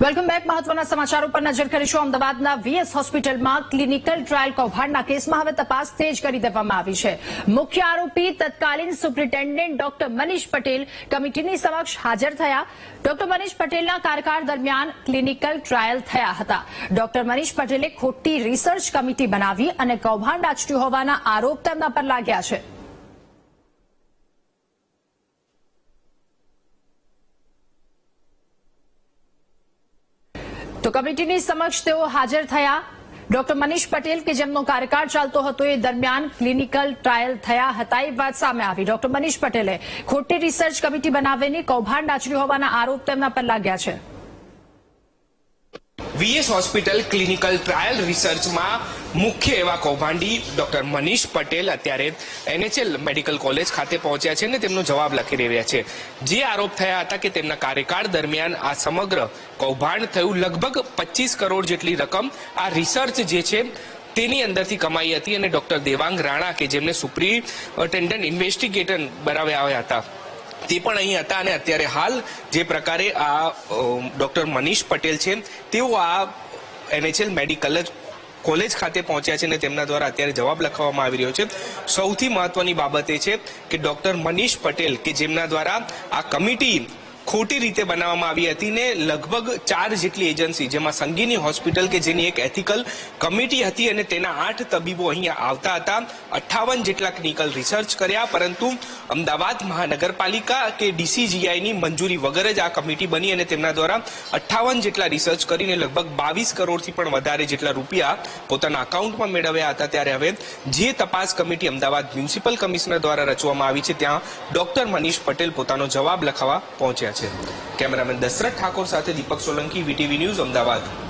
Welcome back. મહત્વના સમાચારો પર નજર કરીશું. અમદાવાદના વીએસ હોસ્પિટલમાં ક્લિનિકલ ટ્રાયલ કૌભાંડના કેસમાં હવે તપાસ તેજ કરી દેવામાં આવી છે. મુખ્ય આરોપી તત્કાલીન સુપ્રિન્ટેન્ડન્ટ ડોક્ટર મનીષ પટેલ કમિટીની સમક્ષ હાજર થયા. ડોક્ટર મનીષ પટેલના કાર્યકાળ દરમિયાન ક્લિનિકલ ટ્રાયલ થયા હતા. ડોક્ટર મનીષ પટેલે ખોટી રિસર્ચ કમિટી બનાવી અને કૌભાંડ આચર્યું હોવાના આરોપ તેમના પર લાગ્યા છે. તો કમિટીની સમક્ષ તેઓ હાજર થયા. ડોક્ટર મનીષ પટેલ કે જેમનો કાર્યકાળ ચાલતો હતો એ દરમિયાન ક્લિનિકલ ટ્રાયલ થયા હતા એ વાત સામે આવી. ડોક્ટર મનીષ પટેલે ખોટી રિસર્ચ કમિટી બનાવીને કૌભાંડ આચર્યું હોવાના આરોપ તેમના પર લાગ્યા છે. વીએસ હોસ્પિટલ ક્લિનિકલ ટ્રાયલ રિસર્ચમાં મુખ્ય એવા કૌભાંડી ડોક્ટર મનીષ પટેલ અત્યારે એનએચએલ મેડિકલ કોલેજ ખાતે પહોંચ્યા છે અને તેમનો જવાબ લખી રહ્યા છે. જે આરોપ થયા હતા કે તેમના કાર્યકાળ દરમિયાન આ સમગ્ર કૌભાંડ થયું, લગભગ 25 કરોડ જેટલી રકમ આ રિસર્ચ જે છે તેની અંદરથી કમાઈ હતી અને ડોક્ટર દેવાંગ રાણા કે જેમને સુપ્રિન્ટેન્ડન્ટ ઇન્વેસ્ટિગેટર બનાવ્યા આવ્યા હતા તે પણ અહીં હતા. અને અત્યારે હાલ જે પ્રકારે આ ડોક્ટર મનીષ પટેલ છે તેઓ આ એનએચએલ મેડિકલ કોલેજ ખાતે પહોંચ્યા છે અને તેમના દ્વારા અત્યારે જવાબ લખવામાં આવી રહ્યો છે. સૌથી મહત્વની બાબત એ છે કે ડોક્ટર મનીષ પટેલ કે જેમના દ્વારા આ કમિટી ખોટી રીતે બનાવવામાં આવી હતી ને લગભગ 4 જેટલી એજન્સી, જેમાં સંગીની હોસ્પિટલ કે જેની એક એથિકલ કમિટી હતી અને તેના 8 તબીબો અહીંયા આવતા હતા. 58 જેટલા ક્લિનિકલ રિસર્ચ કર્યા, પરંતુ અમદાવાદ મહાનગરપાલિકા કે ડીસીજીઆઈની મંજૂરી વગર જ આ કમિટી બની અને તેમના દ્વારા 58 જેટલા રિસર્ચ કરીને લગભગ 22 કરોડથી પણ વધારે જેટલા રૂપિયા પોતાના અકાઉન્ટમાં મેળવ્યા હતા. ત્યારે હવે જે તપાસ કમિટી અમદાવાદ મ્યુનિસિપલ કમિશનર દ્વારા રચવામાં આવી છે ત્યાં ડોક્ટર મનીષ પટેલ પોતાનો જવાબ લખવા પહોંચ્યા છે. કેમેરામેન દશરથ ઠાકોર સાથે દીપક સોલંકી, વીટીવી ન્યૂઝ, અમદાવાદ.